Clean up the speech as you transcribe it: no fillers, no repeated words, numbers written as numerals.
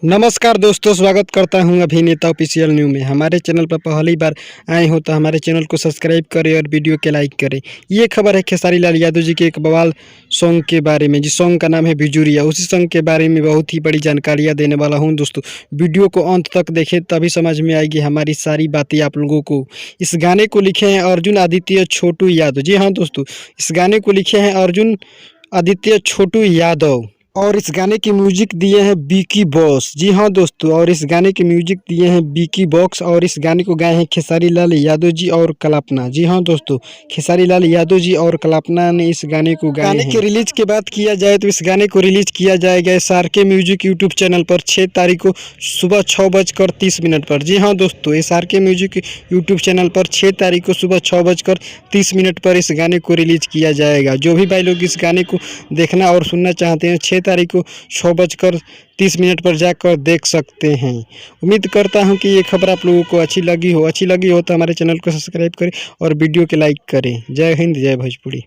नमस्कार दोस्तों, स्वागत करता हूं अभिनेता ऑफिशियल न्यू में। हमारे चैनल पर पहली बार आए हो तो हमारे चैनल को सब्सक्राइब करें और वीडियो के लाइक करें। ये खबर है खेसारी लाल यादव जी के एक बवाल सॉन्ग के बारे में, जिस सॉन्ग का नाम है बिजुरिया। उसी सॉन्ग के बारे में बहुत ही बड़ी जानकारियाँ देने वाला हूँ दोस्तों। वीडियो को अंत तक देखें तभी समझ में आएगी हमारी सारी बातें आप लोगों को। इस गाने को लिखे हैं अर्जुन आदित्य छोटू यादव। जी हाँ दोस्तों, इस गाने को लिखे हैं अर्जुन आदित्य छोटू यादव और इस गाने की म्यूजिक दिए हैं बीकी बॉस। जी हाँ दोस्तों, और इस गाने की म्यूजिक दिए हैं बीकी बॉक्स और इस गाने को गाए हैं खेसारी लाल यादव जी और कल्पना। जी हाँ दोस्तों, खेसारी लाल यादव जी और कल्पना ने इस गाने को गाए हैं। गाने के रिलीज की बात किया जाए तो इस गाने को रिलीज किया जाएगा SRK म्यूजिक यूट्यूब चैनल पर 6 तारीख को सुबह 6:30 पर। जी हाँ दोस्तों, SRK म्यूजिक यूट्यूब चैनल पर 6 तारीख को सुबह 6:30 पर इस गाने को रिलीज किया जाएगा। जो भी भाई लोग इस गाने को देखना और सुनना चाहते हैं 6 तारीख को 6:30 पर जाकर देख सकते हैं। उम्मीद करता हूं कि ये खबर आप लोगों को अच्छी लगी हो तो हमारे चैनल को सब्सक्राइब करें और वीडियो के लाइक करें। जय हिंद, जय भोजपुरी।